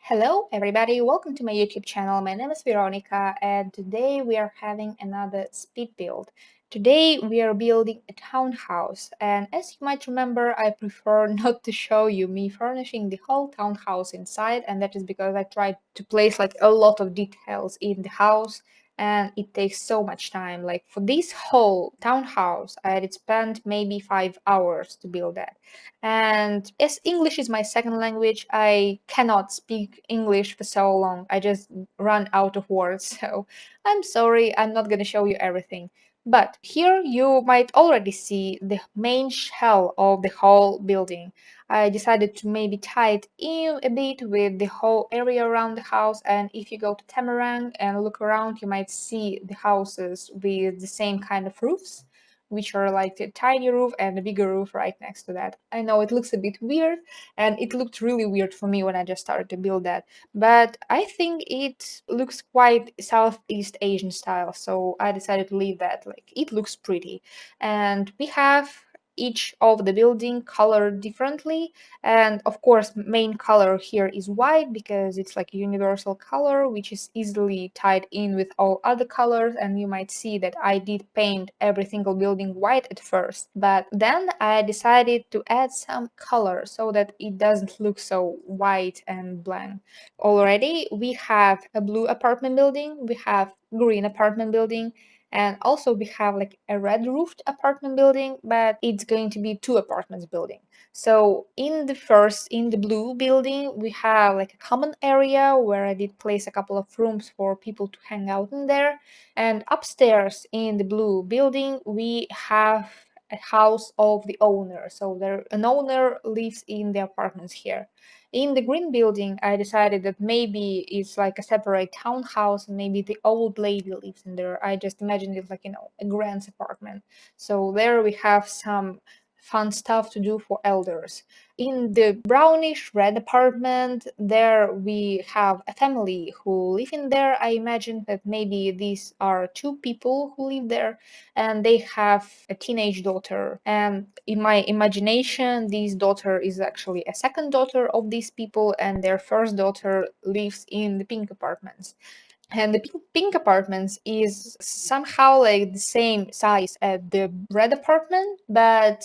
Hello, everybody. Welcome to my YouTube channel. My name is Veronica, and today we are having another speed build. Today we are building a townhouse, and as you might remember, I prefer not to show you me furnishing the whole townhouse inside, and that is because I tried to place like a lot of details in the house, and it takes so much time. Like for this whole townhouse, I had spent maybe 5 hours to build that. And as English is my second language, I cannot speak English for so long. I just run out of words. So I'm sorry, I'm not going to show you everything. But here you might already see the main shell of the whole building. I decided to maybe tie it in a bit with the whole area around the house. And if you go to Tamarang and look around, you might see the houses with the same kind of roofs, which are like a tiny roof and a bigger roof right next to that. I know it looks a bit weird, and it looked really weird for me when I just started to build that, but I think it looks quite Southeast Asian style, so I decided to leave that. Like, it looks pretty. And we have each of the building colored differently, and of course main color here is white because it's like a universal color which is easily tied in with all other colors. And you might see that I did paint every single building white at first, but then I decided to add some color so that it doesn't look so white and blank. Already we have a blue apartment building, we have green apartment building, and also we have like a red roofed apartment building, but it's going to be two apartments building. So in the blue building, we have like a common area where I did place a couple of rooms for people to hang out in there. And upstairs in the blue building, we have a house of the owner. So there an owner lives in the apartments here. In the green building, I decided that maybe it's like a separate townhouse and maybe the old lady lives in there. I just imagined it like, a grand's apartment. So there we have some fun stuff to do for elders. In the brownish red apartment, there we have a family who live in there. I imagine that maybe these are two people who live there, and they have a teenage daughter. And in my imagination, this daughter is actually a second daughter of these people, and their first daughter lives in the pink apartments. And the pink apartments is somehow like the same size as the red apartment, but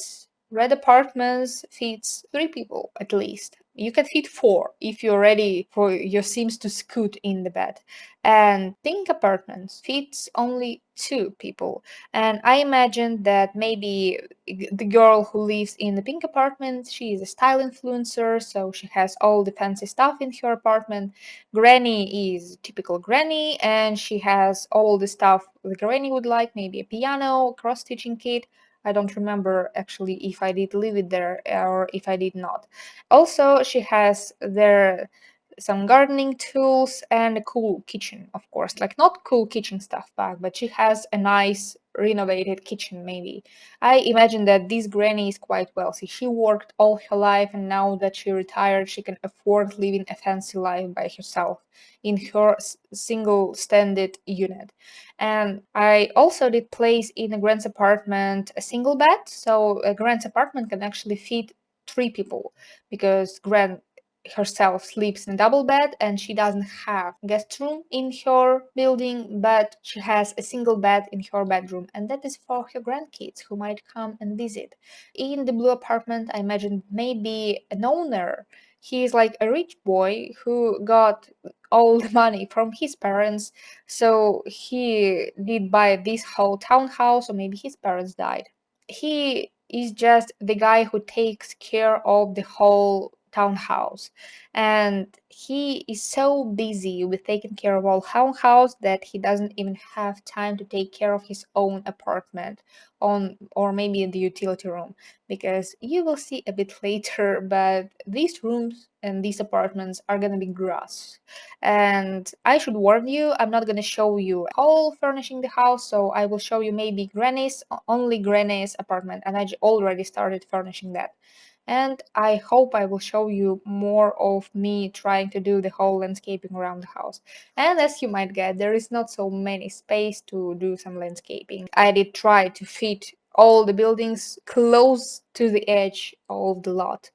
red apartments fits three people at least. You can fit four if you're ready for your Sims to scoot in the bed. And pink apartments fits only two people. And I imagine that maybe the girl who lives in the pink apartment, she is a style influencer, so she has all the fancy stuff in her apartment. Granny is typical granny, and she has all the stuff the granny would like, maybe a piano, cross-stitching kit. I don't remember actually if I did leave it there or if I did not. Also, she has there some gardening tools and a cool kitchen, of course. Like, not cool kitchen stuff back, but she has a nice renovated kitchen maybe. I imagine that this granny is quite wealthy. She worked all her life, and now that she retired, she can afford living a fancy life by herself in her single standard unit. And I also did place in a grand's apartment a single bed, so a grand's apartment can actually fit three people because grand herself sleeps in a double bed, and she doesn't have guest room in her building, but she has a single bed in her bedroom, and that is for her grandkids who might come and visit. In the blue apartment, I imagine maybe an owner. He is like a rich boy who got all the money from his parents, so he did buy this whole townhouse, or maybe his parents died. He is just the guy who takes care of the whole townhouse, and he is so busy with taking care of all townhouse that he doesn't even have time to take care of his own apartment on, or maybe the utility room, because you will see a bit later, but these rooms and these apartments are gonna be grass. And I should warn you, I'm not gonna show you whole furnishing the house, so I will show you maybe only Granny's apartment, and I already started furnishing that. And I hope I will show you more of me trying to do the whole landscaping around the house. And as you might get, there is not so many space to do some landscaping. I did try to fit all the buildings close to the edge of the lot,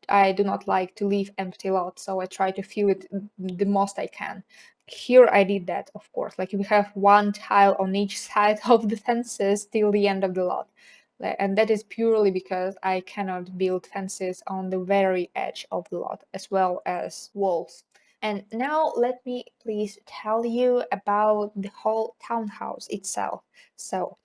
I do not like to leave empty lots, so I try to fill it the most I can. Here I did that, of course. Like we have one tile on each side of the fences till the end of the lot. And that is purely because I cannot build fences on the very edge of the lot as well as walls. And now let me please tell you about the whole townhouse itself. So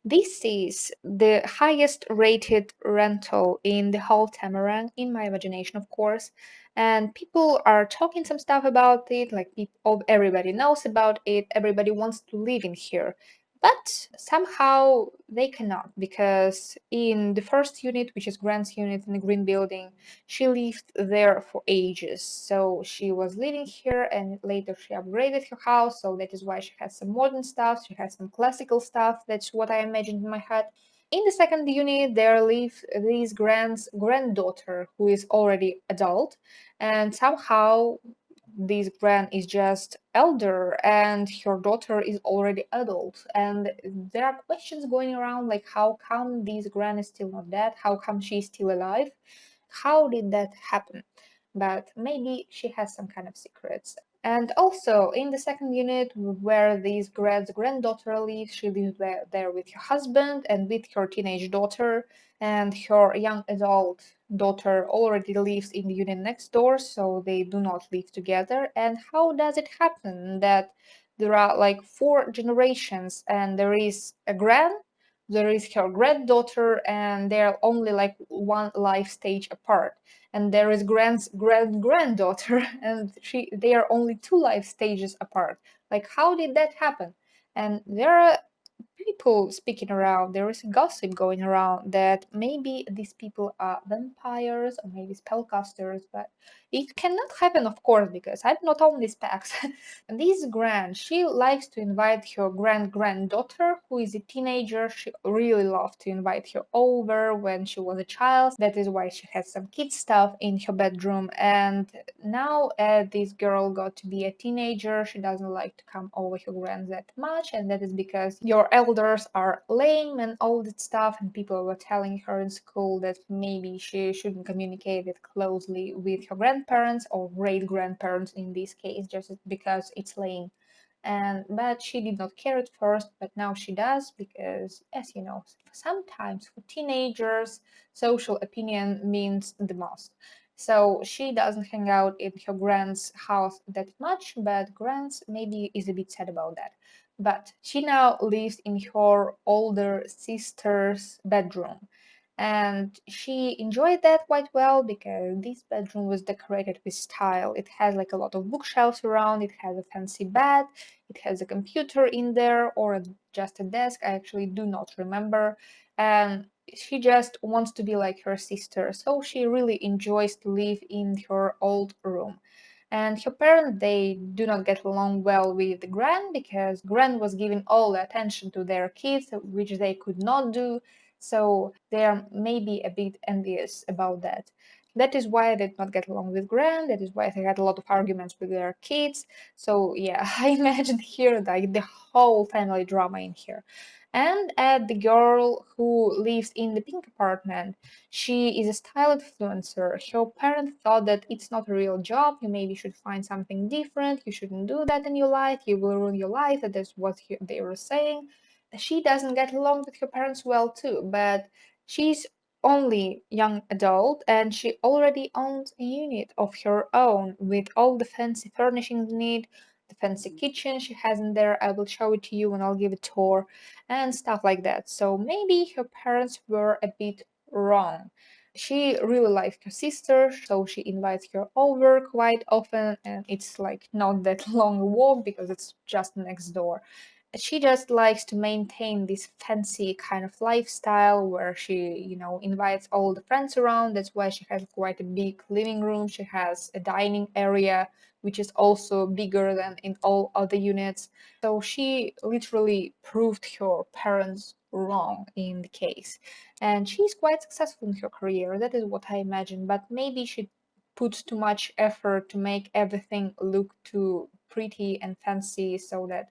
this is the highest rated rental in the whole Tamarang, in my imagination, of course. And people are talking some stuff about it, like people, everybody knows about it, everybody wants to live in here. But somehow they cannot, because in the first unit, which is Grant's unit in the green building, she lived there for ages. So she was living here and later she upgraded her house. So that is why she has some modern stuff, she has some classical stuff. That's what I imagined in my head. In the second unit, there lives this granddaughter who is already adult, and somehow this grand is just elder and her daughter is already adult, and there are questions going around like how come this grand is still not dead, how come she's still alive, how did that happen? But maybe she has some kind of secrets. And also in the second unit where this granddaughter lives, she lives there with her husband and with her teenage daughter, and her young adult daughter already lives in the unit next door, so they do not live together. And how does it happen that there are like four generations and there is a grand, there is her granddaughter, and they're only like one life stage apart, and there is grand's granddaughter and they are only two life stages apart. Like how did that happen? And there are people speaking around, there is gossip going around that maybe these people are vampires or maybe spellcasters, but it cannot happen, of course, because I'm not only specs. This grand, she likes to invite her granddaughter, who is a teenager. She really loved to invite her over when she was a child. That is why she has some kid stuff in her bedroom. And now, this girl got to be a teenager. She doesn't like to come over her grand that much, and that is because your elders are lame and all that stuff. And people were telling her in school that maybe she shouldn't communicate it closely with her grandparents or great grandparents in this case, just because it's lame. And but she did not care at first, but now she does, because as you know, sometimes for teenagers social opinion means the most. So she doesn't hang out in her grand's house that much, but grand's maybe is a bit sad about that. But she now lives in her older sister's bedroom, and she enjoyed that quite well because this bedroom was decorated with style. It has like a lot of bookshelves around, it has a fancy bed, it has a computer in there, or just a desk, I actually do not remember. And she just wants to be like her sister, so she really enjoys to live in her old room. And her parents, they do not get along well with the Gran, because Gran was giving all the attention to their kids, which they could not do. So they are maybe a bit envious about that. That is why they did not get along with Gran. That is why they had a lot of arguments with their kids. So yeah, I imagine here like the whole family drama in here. And the girl who lives in the pink apartment, she is a style influencer. Her parents thought that it's not a real job. You maybe should find something different. You shouldn't do that in your life. You will ruin your life. That is what they were saying. She doesn't get along with her parents well too, but she's only young adult and she already owns a unit of her own with all the fancy furnishings need, the fancy kitchen she has in there. I will show it to you and I'll give a tour and stuff like that. So maybe her parents were a bit wrong. She really likes her sister, so she invites her over quite often, and it's like not that long a walk because it's just next door. She just likes to maintain this fancy kind of lifestyle where she, invites all the friends around. That's why she has quite a big living room. She has a dining area, which is also bigger than in all other units. So she literally proved her parents wrong in the case. And she's quite successful in her career. That is what I imagine. But maybe she puts too much effort to make everything look too pretty and fancy, so that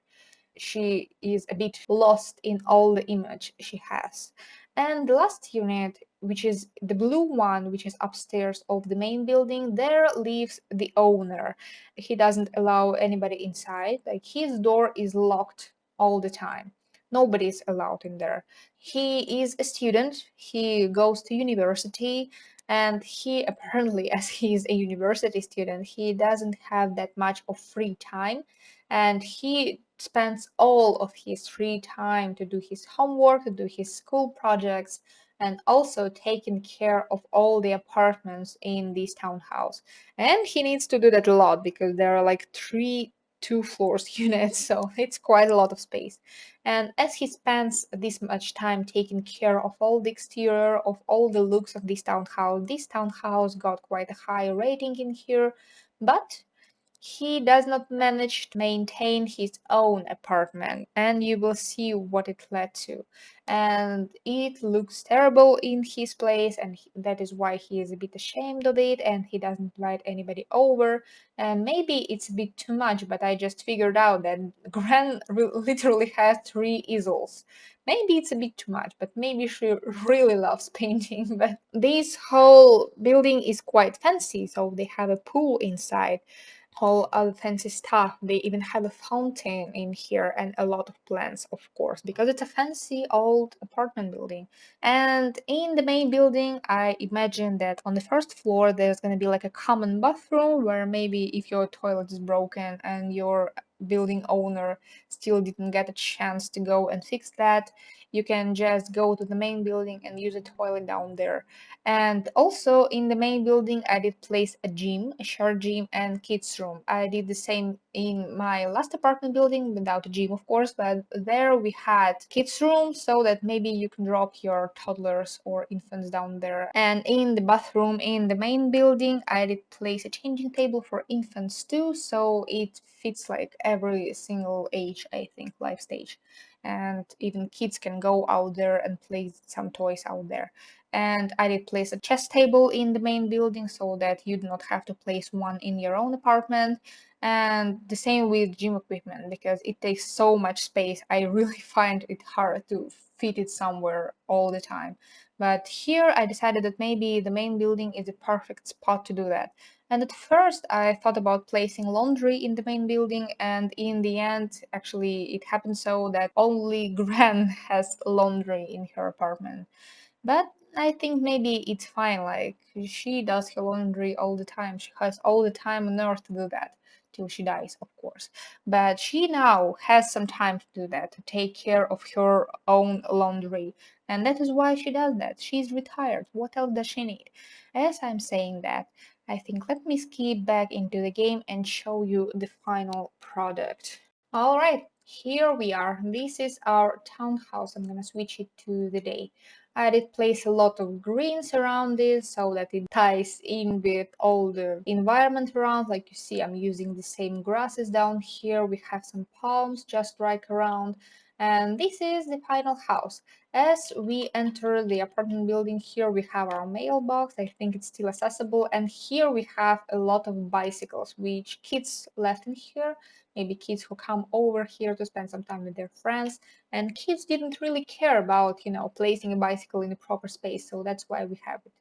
she is a bit lost in all the image she has. And the last unit which is the blue one, which is upstairs of the main building, there lives the owner. He doesn't allow anybody inside. Like his door is locked all the time. Nobody is allowed in there. He is a student. He goes to university, and he apparently, as he is a university student, he doesn't have that much of free time, and he spends all of his free time to do his homework, to do his school projects, and also taking care of all the apartments in this townhouse. And he needs to do that a lot because there are like three two floors units, so it's quite a lot of space. And as he spends this much time taking care of all the exterior, of all the looks of this townhouse got quite a high rating in here, but he does not manage to maintain his own apartment, and you will see what it led to. And it looks terrible in his place, and that is why he is a bit ashamed of it, and he doesn't invite anybody over. And maybe it's a bit too much, but I just figured out that Gran literally has three easels. Maybe it's a bit too much, but maybe she really loves painting. But this whole building is quite fancy, so they have a pool inside, whole other fancy stuff. They even have a fountain in here and a lot of plants, of course, because it's a fancy old apartment building. And in the main building, I imagine that on the first floor there's going to be like a common bathroom where maybe if your toilet is broken and your building owner still didn't get a chance to go and fix that, you can just go to the main building and use a toilet down there. And also in the main building, I did place a gym, a shared gym and kids room. I did the same in my last apartment building without a gym, of course, but there we had kids room so that maybe you can drop your toddlers or infants down there. And in the bathroom in the main building, I did place a changing table for infants too, so it fits like every single age, I think, life stage. And even kids can go out there and play some toys out there. And I did place a chess table in the main building so that you do not have to place one in your own apartment. And the same with gym equipment because it takes so much space. I really find it hard to fit it somewhere all the time. But here I decided that maybe the main building is the perfect spot to do that. And at first I thought about placing laundry in the main building, and in the end, actually, it happened so that only Gran has laundry in her apartment. But I think maybe it's fine. Like she does her laundry all the time. She has all the time on earth to do that till she dies, of course. But she now has some time to do that, to take care of her own laundry. And that is why she does that. She's retired. What else does she need? As I'm saying that, I think let me skip back into the game and show you the final product. All right, here we are. This is our townhouse. I'm gonna switch it to the day. I did place a lot of greens around it so that it ties in with all the environment around. Like you see, I'm using the same grasses down here. We have some palms just right around. And this is the final house. As we enter the apartment building, here we have our mailbox. I think it's still accessible. And here we have a lot of bicycles, which kids left in here. Maybe kids who come over here to spend some time with their friends, and kids didn't really care about placing a bicycle in the proper space, so that's why we have it.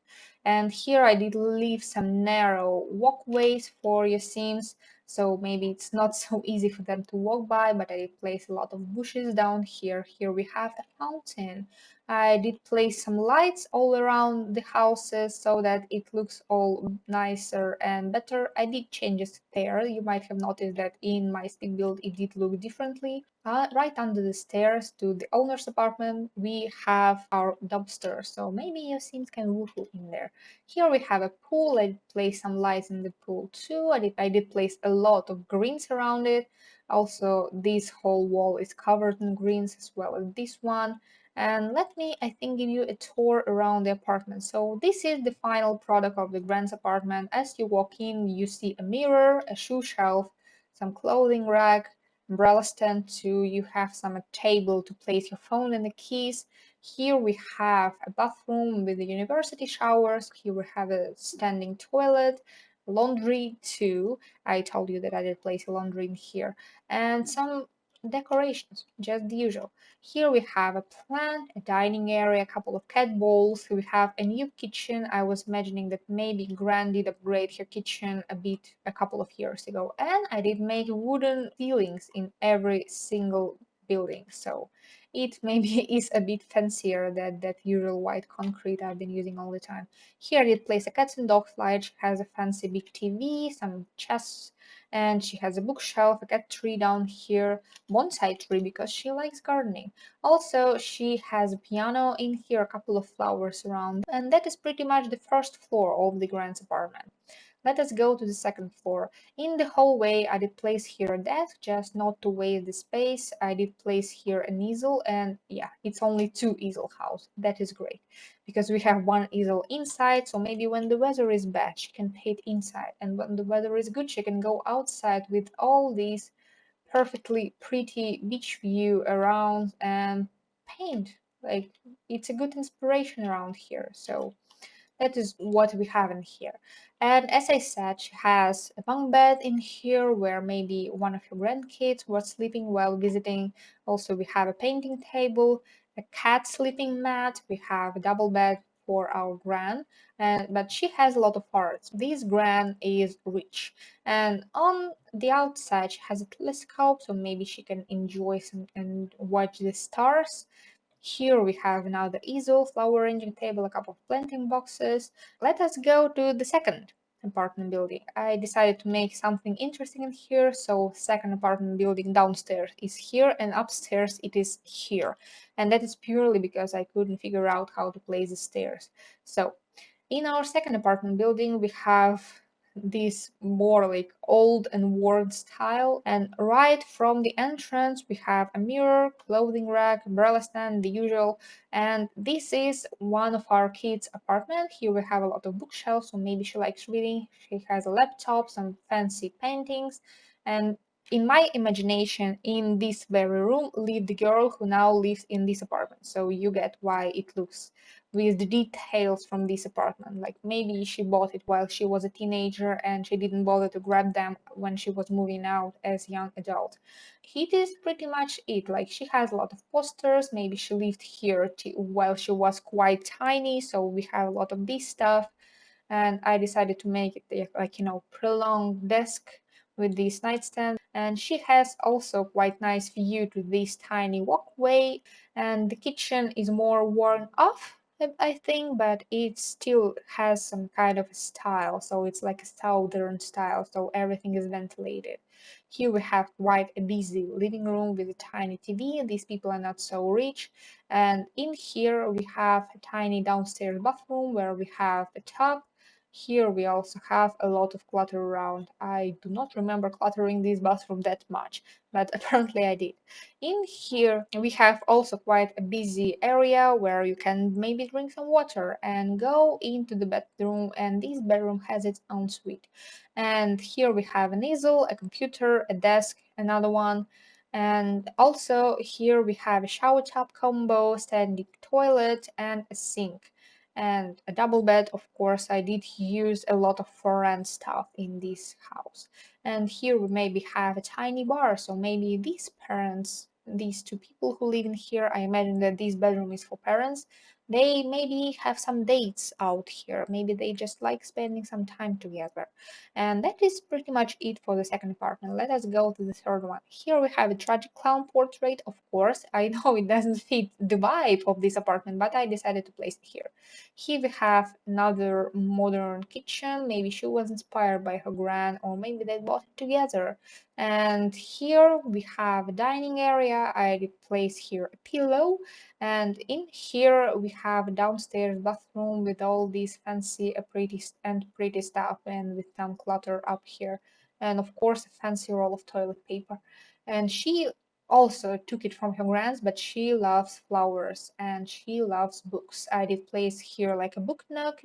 And here I did leave some narrow walkways for your sims, so maybe it's not so easy for them to walk by, but I did place a lot of bushes down here. Here we have a fountain. I did place some lights all around the houses so that it looks all nicer and better. I did changes there. You might have noticed that in my stick build it did look differently. Right under the stairs to the owner's apartment, we have our dumpster, so maybe your sims can woohoo in there. Here we have a pool. I did place some lights in the pool too. I did place a lot of greens around it. Also, this whole wall is covered in greens as well as this one. And let me, I think, give you a tour around the apartment. So this is the final product of the Grand's apartment. As you walk in, you see a mirror, a shoe shelf, some clothing rack, umbrella stand too. You have some table to place your phone and the keys. Here we have a bathroom with the university showers. Here we have a standing toilet, laundry too. I told you that I did place a laundry in here. And some decorations, just the usual. Here we have a plant, a dining area, a couple of cat balls. We have a new kitchen. I was imagining that maybe Gran did upgrade her kitchen a bit a couple of years ago. And I did make wooden ceilings in every single building. So it maybe is a bit fancier than that usual white concrete I've been using all the time. Here I did place a cats and dogs slide. She has a fancy big TV, some chests, and she has a bookshelf, a cat tree down here, bonsai tree because she likes gardening. Also, she has a piano in here, a couple of flowers around, and that is pretty much the first floor of the Grand's apartment. Let us go to the second floor. In the hallway, I did place here a desk, just not to waste the space. I did place here an easel, and yeah, it's only two easel house. That is great, because we have one easel inside, so maybe when the weather is bad, she can paint inside, and when the weather is good, she can go outside with all these perfectly pretty beach view around and paint. Like, it's a good inspiration around here. So that is what we have in here. And as I said, she has a bunk bed in here where maybe one of your grandkids was sleeping while visiting. Also, we have a painting table, a cat sleeping mat. We have a double bed for our gran, and but she has a lot of arts. This gran is rich, and on the outside she has a telescope, so maybe she can enjoy some and watch the stars. Here we have now the easel, flower arranging table, a couple of planting boxes. Let us go to the second apartment building. I decided to make something interesting in here, so second apartment building downstairs is here and upstairs it is here. And that is purely because I couldn't figure out how to place the stairs. So in our second apartment building, we have this more like old and worn style, and right from the entrance we have a mirror, clothing rack, umbrella stand, the usual. And this is one of our kids' apartment. Here we have a lot of bookshelves, so maybe she likes reading. She has a laptop, some fancy paintings, and in my imagination, in this very room lived the girl who now lives in this apartment. So you get why it looks with the details from this apartment. Like maybe she bought it while she was a teenager and she didn't bother to grab them when she was moving out as a young adult. It is pretty much it. Like she has a lot of posters. Maybe she lived here while she was quite tiny, so we have a lot of this stuff. And I decided to make it like, prolonged desk with this nightstand. And she has also quite nice view to this tiny walkway, and the kitchen is more worn off, I think, but it still has some kind of a style. So it's like a southern style, so everything is ventilated. Here we have quite a busy living room with a tiny TV. These people are not so rich. And in here we have a tiny downstairs bathroom where we have a tub. Here we also have a lot of clutter around. I do not remember cluttering this bathroom that much, but apparently I did. In here we have also quite a busy area where you can maybe drink some water and go into the bedroom, and this bedroom has its own suite. And here we have an easel, a computer, a desk, another one. And also here we have a shower tub combo, standing toilet, and a sink and a double bed. Of course, I did use a lot of foreign stuff in this house. And here we maybe have a tiny bar, so maybe these parents, these two people who live in here, I imagine that this bedroom is for parents, they maybe have some dates out here. Maybe they just like spending some time together. And that is pretty much it for the second apartment. Let us go to the third one. Here we have a tragic clown portrait, of course. I know it doesn't fit the vibe of this apartment, but I decided to place it here. Here we have another modern kitchen. Maybe she was inspired by her grand, or maybe they bought it together. And here we have a dining area. I replace here a pillow. And in here we have a downstairs bathroom with all these fancy pretty stuff, and with some clutter up here. And of course a fancy roll of toilet paper. And she also took it from her grants, but she loves flowers and she loves books. I did place here like a book nook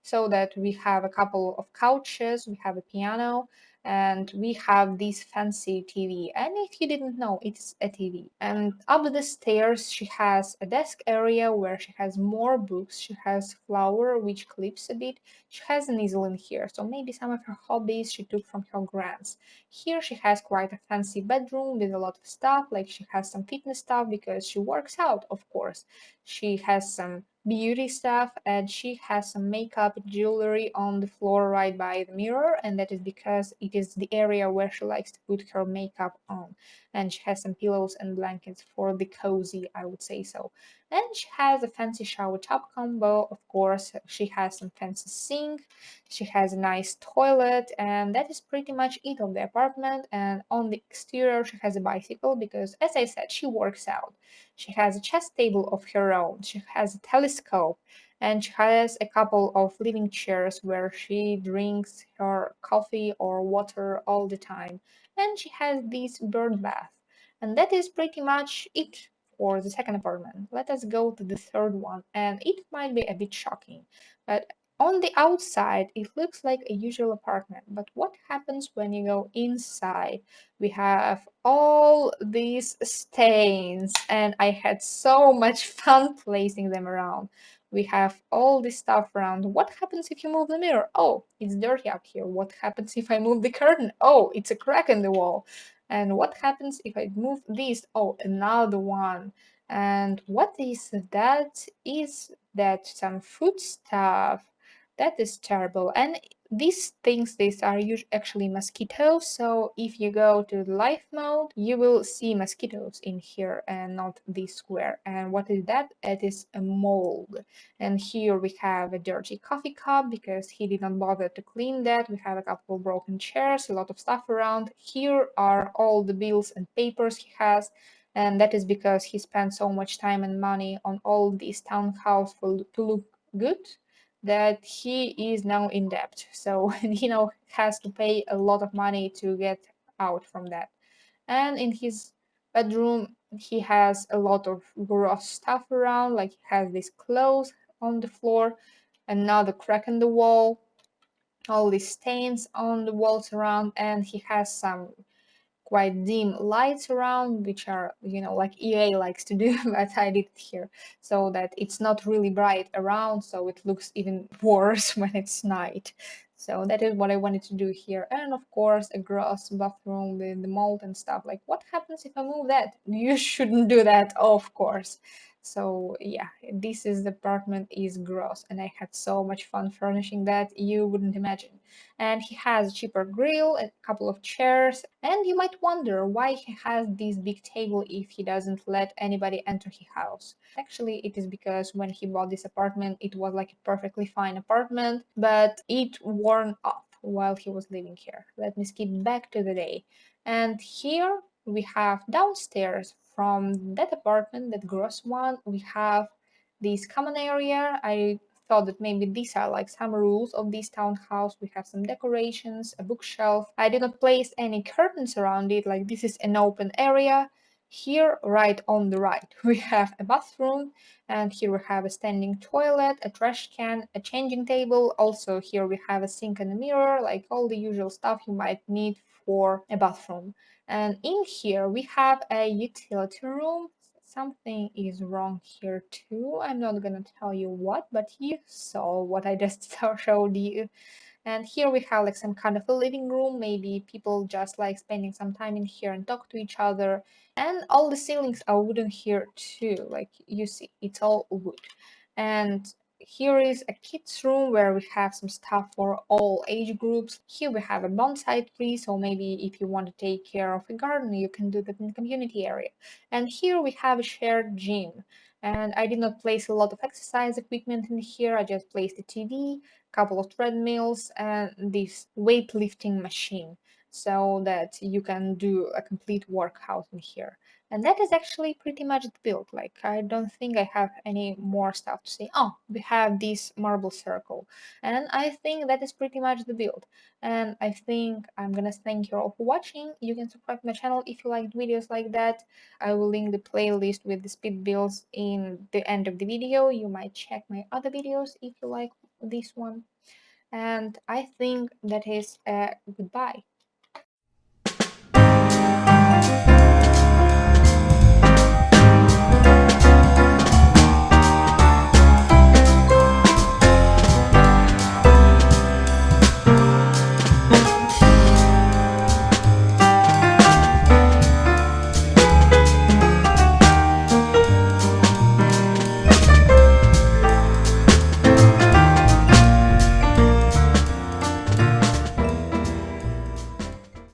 so that we have a couple of couches, we have a piano, and we have this fancy TV. And if you didn't know, it's a TV. And up the stairs, she has a desk area where she has more books. She has flower which clips a bit. She has an easel in here, so maybe some of her hobbies she took from her grands. Here she has quite a fancy bedroom with a lot of stuff, like she has some fitness stuff because she works out, of course. She has some beauty stuff and she has some makeup jewelry on the floor right by the mirror, and that is because it is the area where she likes to put her makeup on. And she has some pillows and blankets for the cozy, I would say so. And she has a fancy shower tub combo, of course. She has some fancy sink. She has a nice toilet, and that is pretty much it of the apartment. And on the exterior, she has a bicycle because, as I said, she works out. She has a chess table of her own. She has a telescope, and she has a couple of living chairs where she drinks her coffee or water all the time. And she has this bird bath. And that is pretty much it for the second apartment. Let us go to the third one, and it might be a bit shocking, but on the outside it looks like a usual apartment. But what happens when you go inside? We have all these stains, and I had so much fun placing them around. We have all this stuff around. What happens if you move the mirror? Oh, it's dirty up here. What happens if I move the curtain? Oh, it's a crack in the wall. And what happens if I move this? Oh, another one. And what is that? Is that some food stuff? That is terrible. And these things, these are actually mosquitoes. So if you go to the live mode, you will see mosquitoes in here and not this square. And what is that? It is a mold. And here we have a dirty coffee cup because he didn't bother to clean that. We have a couple of broken chairs, a lot of stuff around. Here are all the bills and papers he has. And that is because he spent so much time and money on all these townhouse to look good that he is now in debt. So he now has to pay a lot of money to get out from that. And in his bedroom, he has a lot of gross stuff around, like he has these clothes on the floor, another crack in the wall, all these stains on the walls around, and he has some quite dim lights around, which are, like EA likes to do, but I did it here so that it's not really bright around, so it looks even worse when it's night. So that is what I wanted to do here. And of course, a gross bathroom with the mold and stuff. Like, what happens if I move that? You shouldn't do that, of course. So yeah, this is the apartment is gross, and I had so much fun furnishing that you wouldn't imagine. And he has a cheaper grill, a couple of chairs, and you might wonder why he has this big table if he doesn't let anybody enter his house. Actually, it is because when he bought this apartment, it was like a perfectly fine apartment, but it worn off while he was living here. Let me skip back to the day. And here we have downstairs from that apartment, that gross one, we have this common area. I thought that maybe these are like some rules of this townhouse. We have some decorations, a bookshelf. I did not place any curtains around it, like this is an open area. Here, right on the right, we have a bathroom, and here we have a standing toilet, a trash can, a changing table. Also, here we have a sink and a mirror, like all the usual stuff you might need for a bathroom. And in here, we have a utility room. Something is wrong here too. I'm not gonna tell you what, but you saw what I just showed you. And here we have like some kind of a living room. Maybe people just like spending some time in here and talk to each other. And all the ceilings are wooden here too. Like you see, it's all wood. And here is a kids room where we have some stuff for all age groups. Here we have a bonsai tree, so maybe if you want to take care of a garden, you can do that in the community area. And here we have a shared gym. And I did not place a lot of exercise equipment in here. I just placed a TV, couple of treadmills, and this weightlifting machine so that you can do a complete workout in here. And that is actually pretty much the build. Like, I don't think I have any more stuff to say. Oh, we have this marble circle. And I think that is pretty much the build. And I think I'm gonna thank you all for watching. You can subscribe to my channel if you like videos like that. I will link the playlist with the speed builds in the end of the video. You might check my other videos if you like this one. And I think that is a goodbye.